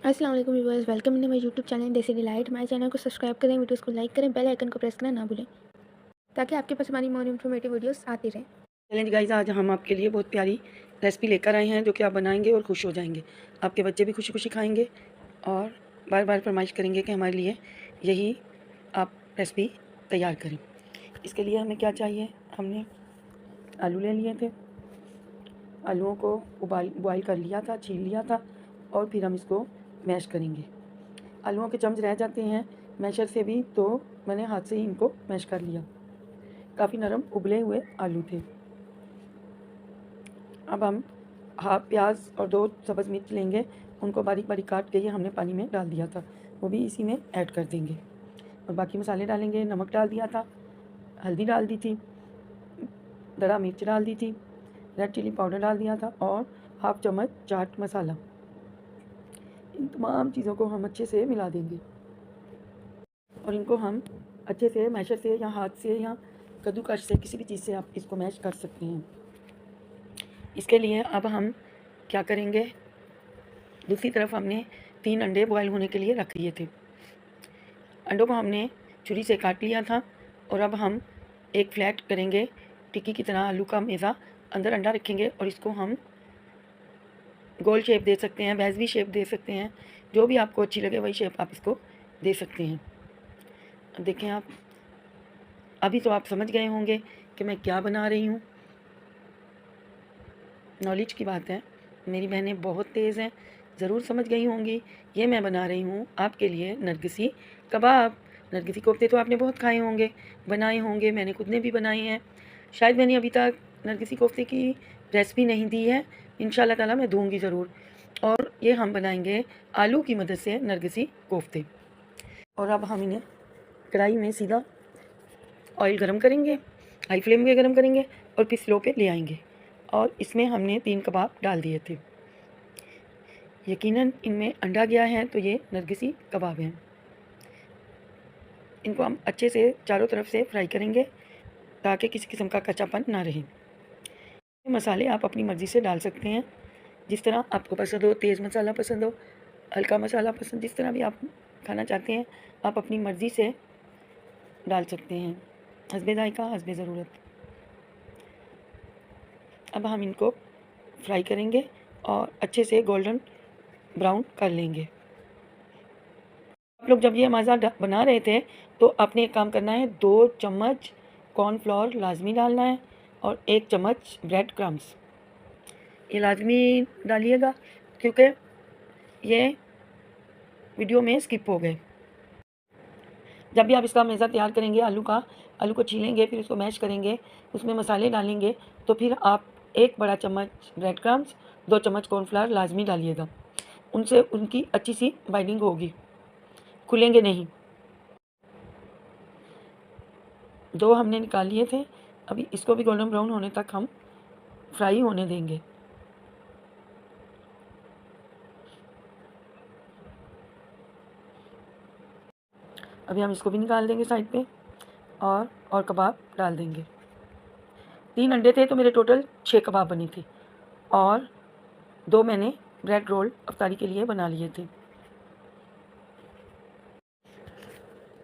अस्सलाम वालेकुम viewers, welcome in my YouTube channel देसी डिलाइट। हमारे चैनल को सब्सक्राइब करें, वीडियोस को लाइक करें, बेल आइकन को प्रेस करना ना भूलें ताकि आपके पास हमारी मोर इन्फॉर्मेटिव वीडियोस आती रहें। चैलेंज गाइस, आज हम आपके लिए बहुत प्यारी रेसिपी लेकर आए हैं जो कि आप बनाएंगे और खुश हो जाएंगे। आपके बच्चे भी खुशी खुशी खाएंगे और बार बार फरमाइश करेंगे कि हमारे लिए यही आप रेसिपी तैयार करें। इसके लिए हमें क्या चाहिए, हमने आलू ले लिए थे। आलूओं को बॉयल कर लिया था, छील लिया था और फिर हम इसको मैश करेंगे। आलूओं के चम्च रह जाते हैं मैशर से भी, तो मैंने हाथ से ही इनको मैश कर लिया। काफ़ी नरम उबले हुए आलू थे। अब हम हाफ प्याज और 2 सब्ज़ मिर्च लेंगे, उनको बारीक बारीक काट के ये हमने पानी में डाल दिया था, वो भी इसी में ऐड कर देंगे। और बाकी मसाले डालेंगे। नमक डाल दिया था, हल्दी डाल दी थी, दड़ा मिर्च डाल दी थी, रेड चिली पाउडर डाल दिया था और हाफ चम्मच चाट मसाला। इन तमाम चीज़ों को हम अच्छे से मिला देंगे और इनको हम अच्छे से मैशर से या हाथ से या कद्दूकस से, किसी भी चीज़ से आप इसको मैश कर सकते हैं। इसके लिए अब हम क्या करेंगे, दूसरी तरफ हमने 3 अंडे बॉयल होने के लिए रख लिए थे। अंडों को हमने छुरी से काट लिया था और अब हम एक फ्लैट करेंगे टिक्की की तरह, आलू का मेज़ा, अंदर अंडा रखेंगे और इसको हम गोल शेप दे सकते हैं, बैजवी शेप दे सकते हैं, जो भी आपको अच्छी लगे वही शेप आप इसको दे सकते हैं। देखें आप, अभी तो आप समझ गए होंगे कि मैं क्या बना रही हूँ। नॉलेज की बात है, मेरी बहनें बहुत तेज़ हैं, ज़रूर समझ गई होंगी। ये मैं बना रही हूँ आपके लिए नरगिसी कबाब। नरगिसी कोफ्ते तो आपने बहुत खाए होंगे, बनाए होंगे, मैंने खुद ने भी बनाए हैं। शायद मैंने अभी तक नरगिसी कोफ्ते की रेसिपी नहीं दी है, इंशाल्लाह ताला मैं दूँगी ज़रूर। और ये हम बनाएंगे आलू की मदद से नरगिसी कोफ्ते। और अब हम इन्हें कढ़ाई में सीधा ऑयल गरम करेंगे, हाई फ्लेम पे गरम करेंगे और फिर स्लो पे ले आएंगे। और इसमें हमने 3 कबाब डाल दिए थे। यकीनन इनमें अंडा गया है, तो ये नरगिसी कबाब हैं। इनको हम अच्छे से चारों तरफ से फ्राई करेंगे ताकि किसी किस्म का कच्चापन ना रहे। मसाले आप अपनी मर्ज़ी से डाल सकते हैं, जिस तरह आपको पसंद हो, तेज़ मसाला पसंद हो, हल्का मसाला पसंद, जिस तरह भी आप खाना चाहते हैं आप अपनी मर्ज़ी से डाल सकते हैं, हस्बे ज़ायक़ा, हस्बे ज़रूरत। अब हम इनको फ्राई करेंगे और अच्छे से गोल्डन ब्राउन कर लेंगे। आप लोग जब ये माज़ा बना रहे थे तो आपने एक काम करना है, 2 चम्मच कॉर्नफ्लोर लाजमी डालना है और 1 चम्मच ब्रेड क्रम्स, ये लाजमी डालिएगा क्योंकि ये वीडियो में स्किप हो गए। जब भी आप इसका मेज़ा तैयार करेंगे, आलू को छीलेंगे, फिर उसको मैश करेंगे, उसमें मसाले डालेंगे, तो फिर आप 1 बड़ा चम्मच ब्रेड क्रम्स, 2 चम्मच कॉर्नफ्लावर लाजमी डालिएगा। उनसे उनकी अच्छी सी बाइंडिंग होगी, खुलेंगे नहीं। 2 हमने निकाल लिए थे, अभी इसको भी गोल्डन ब्राउन होने तक हम फ्राई होने देंगे। अभी हम इसको भी निकाल देंगे साइड पे और कबाब डाल देंगे। 3 अंडे थे तो मेरे टोटल 6 कबाब बनी थी और 2 मैंने ब्रेड रोल अफ्तारी के लिए बना लिए थे।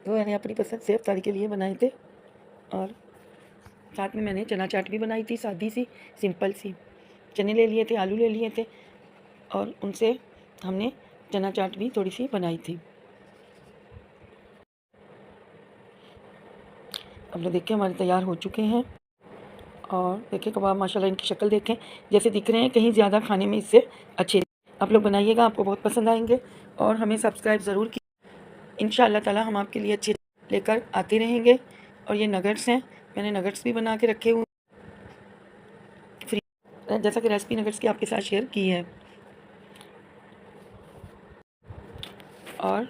तो मैंने अपनी पसंद से अफ्तारी के लिए बनाए थे और साथ में मैंने चना चाट भी बनाई थी, सादी सी, सिंपल सी। चने ले लिए थे, आलू ले लिए थे और उनसे हमने चना चाट भी थोड़ी सी बनाई थी। अब लोग देखिए हमारे तैयार हो चुके हैं और देखिए कबाब माशाल्लाह इनकी शक्ल देखें, जैसे दिख रहे हैं, कहीं ज़्यादा खाने में इससे अच्छे। आप लोग बनाइएगा, आपको बहुत पसंद आएंगे और हमें सब्सक्राइब ज़रूर की। इंशाअल्लाह ताला हम आपके लिए अच्छे लेकर आते रहेंगे। और ये नगट्स हैं, मैंने नगट्स भी बना के रखे हुए फ्री, जैसा कि रेसिपी नगट्स की आपके साथ शेयर की है। और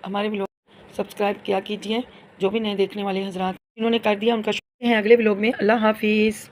हमारे व्लॉग सब्सक्राइब किया कीजिए, जो भी नए देखने वाले हजरात इन्होंने कर दिया उनका शुक्रिया है। अगले व्लॉग में अल्लाह हाफिज़।